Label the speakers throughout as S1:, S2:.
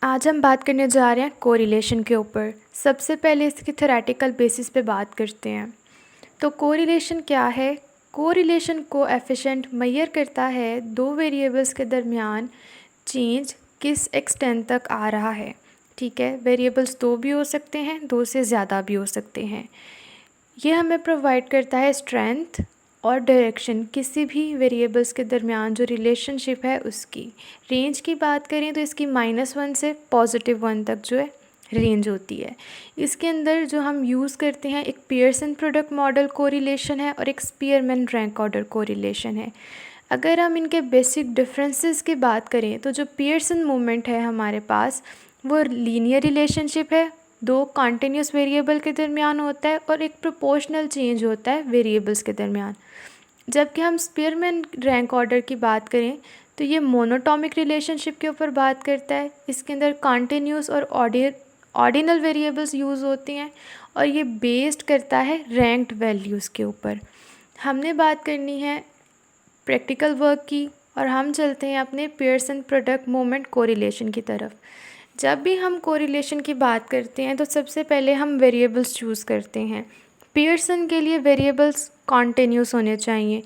S1: आज हम बात करने जा रहे हैं कोरिलेशन के ऊपर। सबसे पहले इसकी थ्योरेटिकल बेसिस पे बात करते हैं। तो कोरिलेशन क्या है? कोरिलेशन कोएफिशिएंट मेजर करता है दो वेरिएबल्स के दरमियान चेंज किस एक्सटेंट तक आ रहा है। ठीक है, वेरिएबल्स दो भी हो सकते हैं, दो से ज़्यादा भी हो सकते हैं। ये हमें प्रोवाइड करता है स्ट्रेंथ और डायरेक्शन किसी भी वेरिएबल्स के दरमियान जो रिलेशनशिप है उसकी। रेंज की बात करें तो इसकी -1 से +1 तक जो है रेंज होती है। इसके अंदर जो हम यूज़ करते हैं एक पियर्सन प्रोडक्ट मॉडल कोरिलेशन है और एक स्पीयरमैन रैंक ऑर्डर कोरिलेशन है। अगर हम इनके बेसिक डिफरेंसेस की बात करें तो जो पियर्सन मूवमेंट है हमारे पास वो लीनियर रिलेशनशिप है, दो कॉन्टिन्यूस वेरिएबल के दरमियान होता है और एक प्रोपोर्शनल चेंज होता है वेरिएबल्स के दरमियान। जबकि हम स्पीयरमैन रैंक ऑर्डर की बात करें तो ये मोनोटॉमिक रिलेशनशिप के ऊपर बात करता है। इसके अंदर कॉन्टिन्यूस और ऑर्डिनल वेरिएबल्स यूज़ होती हैं और ये बेस्ड करता है रैंक्ड वैल्यूज़ के ऊपर। हमने बात करनी है प्रैक्टिकल वर्क की और हम चलते हैं अपने पियर्सन प्रोडक्ट मोमेंट कोरिलेशन की तरफ। जब भी हम कोरिलेशन की बात करते हैं तो सबसे पहले हम वेरिएबल्स चूज़ करते हैं। पियर्सन के लिए वेरिएबल्स कॉन्टिन्यूस होने चाहिए।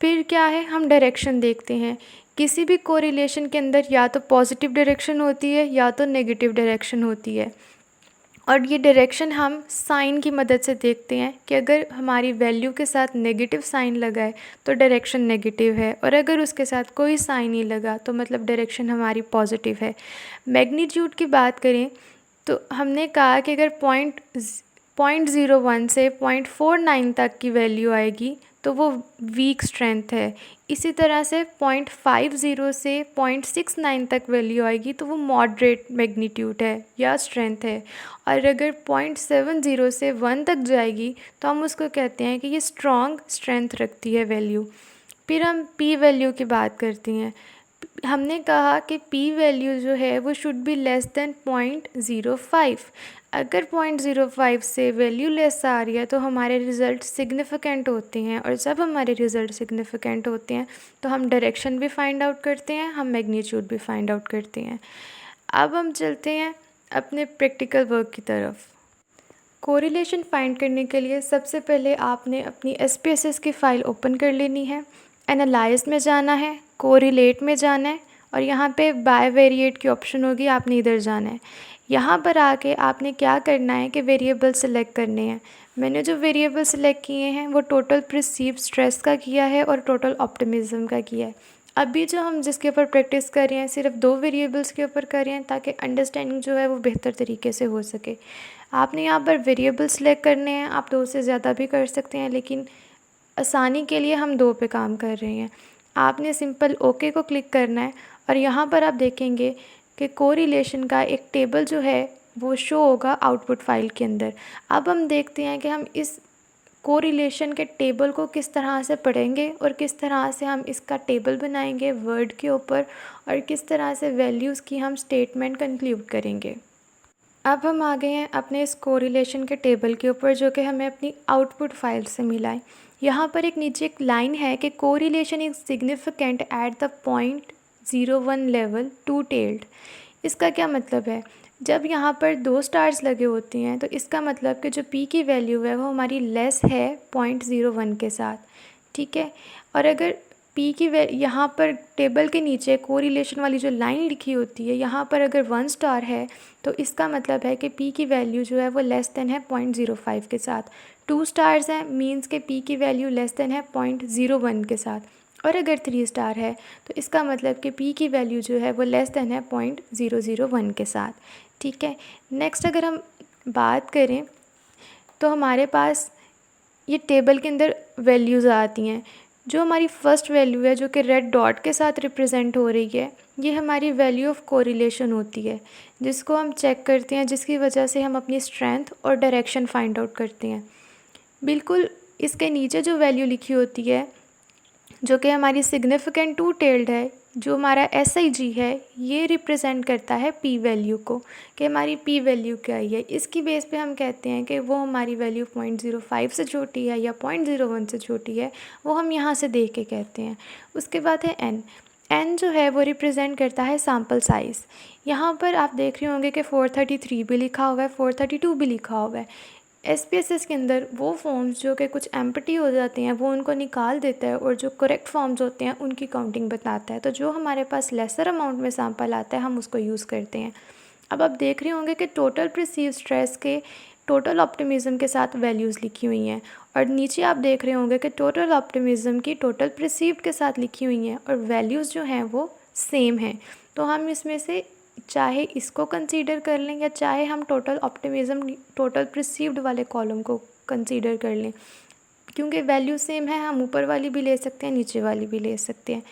S1: फिर क्या है, हम डायरेक्शन देखते हैं। किसी भी कोरिलेशन के अंदर या तो पॉजिटिव डायरेक्शन होती है या तो नेगेटिव डायरेक्शन होती है और ये डायरेक्शन हम साइन की मदद से देखते हैं कि अगर हमारी वैल्यू के साथ नेगेटिव साइन लगा है तो डायरेक्शन नेगेटिव है और अगर उसके साथ कोई साइन नहीं लगा तो मतलब डायरेक्शन हमारी पॉजिटिव है। मैग्नीट्यूड की बात करें तो हमने कहा कि अगर 0.01 से 0.49 तक की वैल्यू आएगी तो वो वीक स्ट्रेंथ है। इसी तरह से 0.50 से 0.69 तक वैल्यू आएगी तो वो मॉडरेट मैग्नीट्यूड है या स्ट्रेंथ है। और अगर 0.70 से 1 तक जाएगी तो हम उसको कहते हैं कि ये स्ट्रॉन्ग स्ट्रेंथ रखती है वैल्यू। फिर हम पी वैल्यू की बात करती हैं। हमने कहा कि पी वैल्यू जो है वो शुड बी लेस देन 0.05। अगर 0.05 से वैल्यू लेस आ रही है तो हमारे रिज़ल्ट सिग्निफिकेंट होते हैं और जब हमारे रिज़ल्ट सिग्निफिकेंट होते हैं तो हम डायरेक्शन भी फाइंड आउट करते हैं, हम मैग्नीट्यूड भी फाइंड आउट करते हैं। अब हम चलते हैं अपने प्रैक्टिकल वर्क की तरफ। कोरिलेशन फाइंड करने के लिए सबसे पहले आपने अपनी SPSS की फ़ाइल ओपन कर लेनी है, एनालाइज में जाना है, कोरिलेट में जाना है और यहाँ पे बाय वेरिएट की ऑप्शन होगी, आपने इधर जाना है। यहाँ पर आके आपने क्या करना है कि वेरिएबल सेलेक्ट करने हैं। मैंने जो वेरिएबल सेलेक्ट किए हैं वो टोटल परसीव्ड स्ट्रेस का किया है और टोटल ऑप्टिमिज्म का किया है। अभी जो हम जिसके ऊपर प्रैक्टिस कर रहे हैं सिर्फ दो वेरिएबल्स के ऊपर कर रहे हैं ताकि अंडरस्टैंडिंग जो है वो बेहतर तरीके से हो सके। आपने यहाँ पर वेरिएबल सेलेक्ट करने हैं, आप दो से ज़्यादा भी कर सकते हैं लेकिन आसानी के लिए हम दो पे काम कर रहे हैं। आपने सिंपल ओके को क्लिक करना है और यहाँ पर आप देखेंगे कि कोरिलेशन का एक टेबल जो है वो शो होगा आउटपुट फाइल के अंदर। अब हम देखते हैं कि हम इस कोरिलेशन के टेबल को किस तरह से पढ़ेंगे और किस तरह से हम इसका टेबल बनाएंगे वर्ड के ऊपर और किस तरह से वैल्यूज़ की हम स्टेटमेंट कंक्लूड करेंगे। अब हम आ गए हैं अपने इस कोरिलेशन के टेबल के ऊपर जो कि हमें अपनी आउटपुट फाइल से मिला है। यहाँ पर एक नीचे एक लाइन है कि correlation is significant at the 0.01 level two tailed. इसका क्या मतलब है? जब यहाँ पर दो स्टार्स लगे होते हैं तो इसका मतलब कि जो पी की वैल्यू है वो हमारी लेस है 0.01 के साथ। ठीक है, और अगर पी की यहाँ पर टेबल के नीचे कोरिलेशन वाली जो लाइन लिखी होती है यहाँ पर अगर 1 स्टार है तो इसका मतलब है कि पी की वैल्यू जो है वो लेस देन है 0.05 के साथ। 2 स्टार्स हैं मींस के पी की वैल्यू लेस देन है 0.01 के साथ। और अगर 3 स्टार है तो इसका मतलब कि पी की वैल्यू जो है वो लेस देन है 0.001 के साथ। ठीक है, नेक्स्ट अगर हम बात करें तो हमारे पास ये टेबल के अंदर वैल्यूज़ आती हैं। जो हमारी फ़र्स्ट वैल्यू है जो कि रेड डॉट के साथ रिप्रेजेंट हो रही है ये हमारी वैल्यू ऑफ कोरिलेशन होती है जिसको हम चेक करते हैं, जिसकी वजह से हम अपनी स्ट्रेंथ और डायरेक्शन फाइंड आउट करते हैं। बिल्कुल इसके नीचे जो वैल्यू लिखी होती है जो कि हमारी सिग्निफिकेंट टू टेल्ड है, जो हमारा SIG है ये रिप्रेजेंट करता है पी वैल्यू को कि हमारी पी वैल्यू क्या है। इसकी बेस पे हम कहते हैं कि वो हमारी वैल्यू 0.05 से छोटी है या 0.01 से छोटी है, वो हम यहाँ से देख के कहते हैं। उसके बाद है N। एन जो है वो रिप्रेजेंट करता है सैम्पल साइज़। यहाँ पर आप देख रहे होंगे कि 433 भी लिखा हुआ है, 432 भी लिखा हुआ है। SPSS के अंदर वो फॉर्म्स जो कि कुछ एम्प्टी हो जाते हैं वो उनको निकाल देता है और जो करेक्ट फॉर्म्स होते हैं उनकी काउंटिंग बताता है। तो जो हमारे पास लेसर अमाउंट में सैम्पल आता है हम उसको यूज़ करते हैं। अब आप देख रहे होंगे कि टोटल परसीव स्ट्रेस के टोटल ऑप्टिमिज़म के साथ वैल्यूज़ लिखी हुई हैं, और नीचे आप देख रहे होंगे कि टोटल ऑप्टिमिज़म की टोटल परसीव्ड के साथ लिखी हुई हैं और वैल्यूज़ जो हैं वो सेम हैं। तो हम इसमें से चाहे इसको कंसीडर कर लें या चाहे हम टोटल ऑप्टिमिज़म टोटल परसीव्ड वाले कॉलम को कंसीडर कर लें, क्योंकि वैल्यू सेम है हम ऊपर वाली भी ले सकते हैं नीचे वाली भी ले सकते हैं।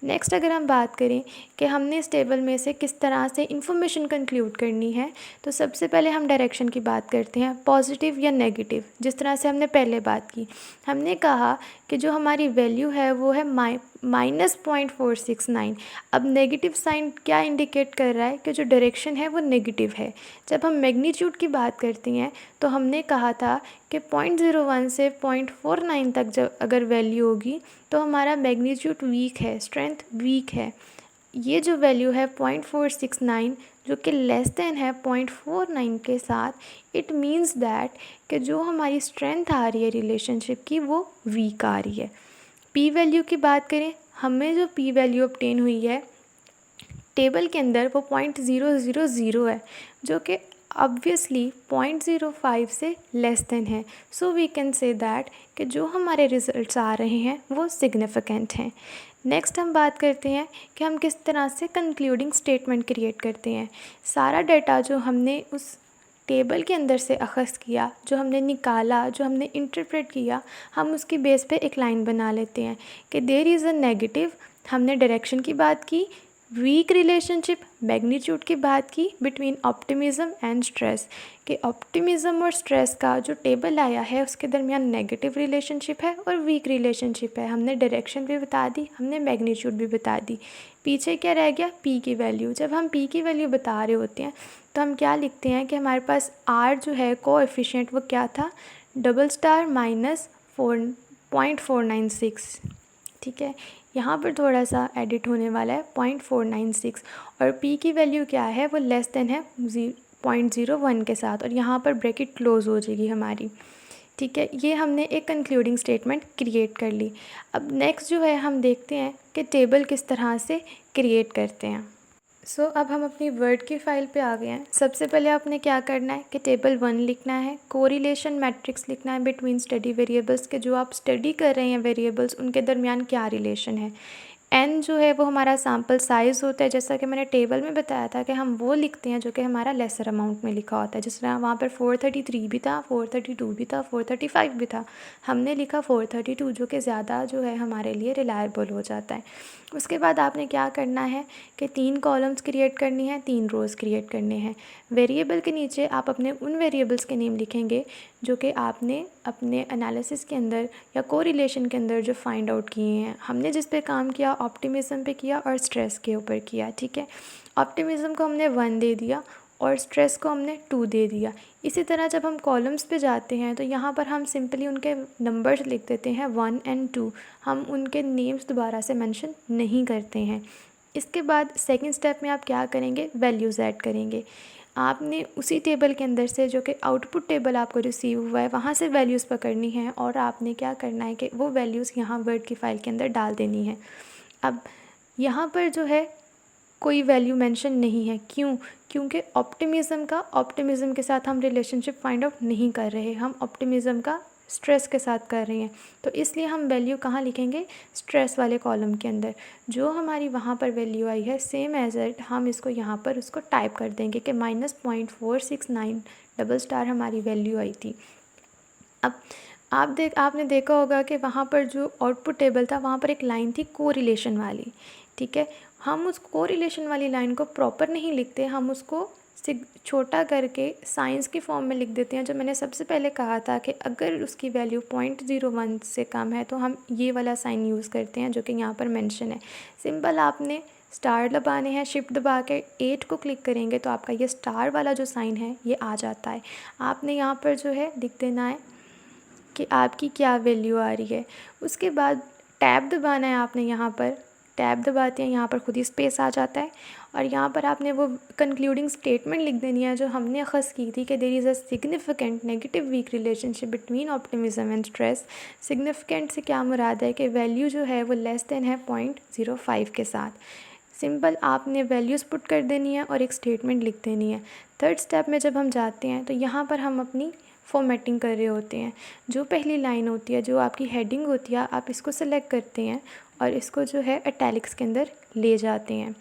S1: नेक्स्ट अगर हम बात करें कि हमने इस टेबल में से किस तरह से इन्फॉर्मेशन कंक्लूड करनी है, तो सबसे पहले हम डायरेक्शन की बात करते हैं, पॉजिटिव या नेगेटिव। जिस तरह से हमने पहले बात की, हमने कहा कि जो हमारी वैल्यू है वो है -0.469। अब नेगेटिव साइन क्या इंडिकेट कर रहा है कि जो डायरेक्शन है वो नेगेटिव है। जब हम मैग्नीट्यूड की बात करते हैं तो हमने कहा था कि 0.01 से 0.49 तक जब अगर वैल्यू होगी तो हमारा मैग्नीट्यूड वीक है, स्ट्रेंथ वीक है। ये जो वैल्यू है 0.469 जो कि लेस देन है 0.49 के साथ, इट मीन्स दैट कि जो हमारी स्ट्रेंथ आ रही है रिलेशनशिप की वो वीक आ रही है। पी वैल्यू की बात करें, हमें जो पी वैल्यू ऑब्टेन हुई है टेबल के अंदर वो 0.000 है, जो कि ऑब्वियसली 0.05 से लेस देन है। So we can say that कि जो हमारे रिजल्ट्स आ रहे हैं वो सिग्निफिकेंट हैं। नेक्स्ट हम बात करते हैं कि हम किस तरह से कंक्लूडिंग स्टेटमेंट क्रिएट करते हैं। सारा डाटा जो हमने उस टेबल के अंदर से अख़ज़ किया, जो हमने निकाला, जो हमने इंटरप्रेट किया, हम उसकी बेस पे एक लाइन बना लेते हैं कि देयर इज़ अ नेगेटिव। हमने डायरेक्शन की बात की, वीक रिलेशनशिप मैग्नीट्यूड की बात की बिटवीन ऑप्टिमिज़म एंड स्ट्रेस, कि ऑप्टिमिज़म और स्ट्रेस का जो टेबल आया है उसके दरमियान नेगेटिव रिलेशनशिप है और वीक रिलेशनशिप है। हमने डायरेक्शन भी बता दी, हमने मैग्नीट्यूड भी बता दी। पीछे क्या रह गया, पी की वैल्यू। जब हम पी की वैल्यू बता रहे होते हैं तो हम क्या लिखते हैं कि हमारे पास आर जो है कोएफिशिएंट वो क्या था, -4.496। ठीक है, यहाँ पर थोड़ा सा एडिट होने वाला है 0.496, और p की वैल्यू क्या है वो लेस देन है 0.01 के साथ, और यहाँ पर ब्रैकेट क्लोज हो जाएगी हमारी। ठीक है, ये हमने एक कंक्लूडिंग स्टेटमेंट क्रिएट कर ली। अब नेक्स्ट जो है हम देखते हैं कि टेबल किस तरह से क्रिएट करते हैं। अब हम अपनी वर्ड की फ़ाइल पे आ गए हैं। सबसे पहले आपने क्या करना है कि टेबल 1 लिखना है, कोरिलेशन मैट्रिक्स लिखना है बिटवीन स्टडी वेरिएबल्स के जो आप स्टडी कर रहे हैं वेरिएबल्स उनके दरमियान क्या रिलेशन है। एन जो है वो हमारा सैम्पल साइज़ होता है, जैसा कि मैंने टेबल में बताया था कि हम वो लिखते हैं जो कि हमारा लेसर अमाउंट में लिखा होता है। जिस तरह वहाँ पर 433 भी था, 432 भी था, 435 भी था, हमने लिखा 432 जो कि ज़्यादा जो है हमारे लिए रिलायबल हो जाता है। उसके बाद आपने क्या करना है कि 3 कॉलम्स क्रिएट करनी है, 3 रोज़ क्रिएट करने हैं। वेरिएबल के नीचे आप अपने उन वेरिएबल्स के नेम लिखेंगे जो कि आपने अपने एनालिसिस के अंदर या कोरिलेशन के अंदर जो फाइंड आउट किए हैं। हमने जिस पे काम किया ऑप्टिमिज़म पे किया और स्ट्रेस के ऊपर किया। ठीक है, ऑप्टिमिज़म को हमने 1 दे दिया और स्ट्रेस को हमने 2 दे दिया। इसी तरह जब हम कॉलम्स पे जाते हैं तो यहाँ पर हम सिंपली उनके नंबर्स लिख देते हैं 1 और 2, हम उनके नेम्स दोबारा से मेंशन नहीं करते हैं। इसके बाद सेकंड स्टेप में आप क्या करेंगे, वैल्यूज़ ऐड करेंगे। आपने उसी टेबल के अंदर से जो कि आउटपुट टेबल आपको रिसीव हुआ है वहाँ से वैल्यूज़ पकड़नी है और आपने क्या करना है कि वो वैल्यूज़ यहाँ वर्ड की फ़ाइल के अंदर डाल देनी है। अब यहाँ पर जो है कोई वैल्यू मेंशन नहीं है, क्यों? क्योंकि ऑप्टिमिज़म के साथ हम रिलेशनशिप फाइंड आउट नहीं कर रहे, हम ऑप्टिमिज़म का स्ट्रेस के साथ कर रहे हैं। तो इसलिए हम वैल्यू कहाँ लिखेंगे, स्ट्रेस वाले कॉलम के अंदर। जो हमारी वहाँ पर वैल्यू आई है सेम एज इट हम इसको यहाँ पर उसको टाइप कर देंगे कि -0.469 डबल स्टार हमारी वैल्यू आई थी। अब आपने देखा होगा कि वहाँ पर जो आउटपुट टेबल था वहाँ पर एक लाइन थी कोरिलेशन वाली। ठीक है, हम उस कोरिलेशन वाली लाइन को प्रॉपर नहीं लिखते, हम उसको छोटा करके साइंस की फॉर्म में लिख देते हैं। जो मैंने सबसे पहले कहा था कि अगर उसकी वैल्यू 0.01 से कम है तो हम ये वाला साइन यूज़ करते हैं जो कि यहाँ पर मेंशन है। सिंपल आपने स्टार दबाने हैं, शिफ्ट दबा के 8 को क्लिक करेंगे तो आपका ये स्टार वाला जो साइन है ये आ जाता है। आपने यहाँ पर जो है लिख देना है कि आपकी क्या वैल्यू आ रही है। उसके बाद टैब दबाना है आपने यहाँ पर। टैब दबाते हैं यहाँ पर खुद ही स्पेस आ जाता है और यहाँ पर आपने वो कंक्लूडिंग स्टेटमेंट लिख देनी है जो हमने अखज़ की थी कि there is a significant negative weak relationship between optimism and stress. Significant से क्या मुराद है कि वैल्यू जो है वो लेस देन है 0.05 के साथ। सिंपल आपने वैल्यूज़ पुट कर देनी है और एक स्टेटमेंट लिख देनी है। थर्ड स्टेप में जब हम जाते हैं तो यहाँ पर हम अपनी फॉर्मेटिंग कर रहे होते हैं। जो पहली लाइन होती है, जो आपकी हेडिंग होती है, आप इसको सेलेक्ट करते हैं और इसको जो है इटैलिक्स के अंदर ले जाते हैं।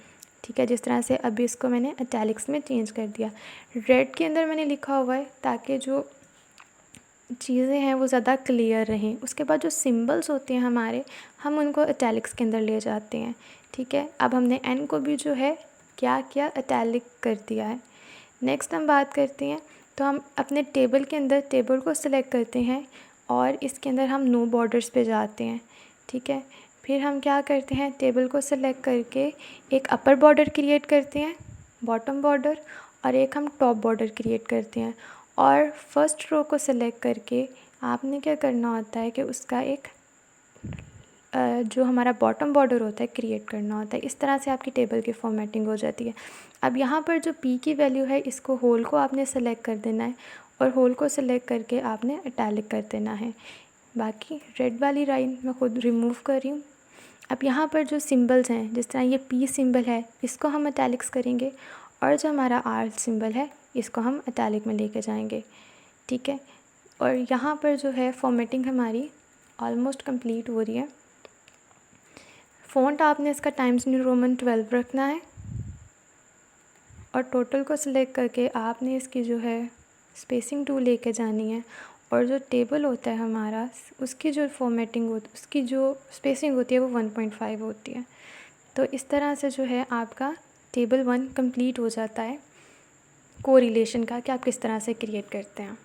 S1: ठीक है, जिस तरह से अभी इसको मैंने इटैलिक्स में चेंज कर दिया। रेड के अंदर मैंने लिखा हुआ है ताकि जो चीज़ें हैं वो ज़्यादा क्लियर रहें। उसके बाद जो सिंबल्स होते हैं हमारे, हम उनको इटैलिक्स के अंदर ले जाते हैं। ठीक है, अब हमने एन को भी जो है क्या किया, इटैलिक कर दिया है। नेक्स्ट हम बात करते हैं तो हम अपने टेबल के अंदर टेबल को सिलेक्ट करते हैं और इसके अंदर हम नो बॉर्डर्स पे जाते हैं। ठीक है, फिर हम क्या करते हैं, टेबल को सिलेक्ट करके एक अपर बॉर्डर क्रिएट करते हैं, बॉटम बॉर्डर, और एक हम टॉप बॉर्डर क्रिएट करते हैं। और फर्स्ट रो को सिलेक्ट करके आपने क्या करना होता है कि उसका एक जो हमारा बॉटम बॉर्डर होता है क्रिएट करना होता है। इस तरह से आपकी टेबल की फॉर्मेटिंग हो जाती है। अब यहाँ पर जो पी की वैल्यू है, इसको होल को आपने सेलेक्ट कर देना है और होल को सेलेक्ट करके आपने इटैलिक कर देना है। बाकी रेड वाली लाइन मैं खुद रिमूव कर रही हूँ। अब यहाँ पर जो सिंबल्स हैं, जिस तरह ये पी सिंबल है, इसको हम इटैलिक्स करेंगे और जो हमारा आर सिंबल है इसको हम इटैलिक में लेके जाएंगे। ठीक है, और यहाँ पर जो है फॉर्मेटिंग हमारी ऑलमोस्ट कंप्लीट हो रही है। फ़ॉन्ट आपने इसका टाइम्स न्यू रोमन 12 रखना है और टोटल को सिलेक्ट करके आपने इसकी जो है स्पेसिंग टूल लेके जानी है और जो टेबल होता है हमारा, उसकी जो फॉर्मेटिंग होती, उसकी जो स्पेसिंग होती है वो 1.5 होती है। तो इस तरह से जो है आपका टेबल 1 कंप्लीट हो जाता है कोरिलेशन का, कि आप किस तरह से क्रिएट करते हैं।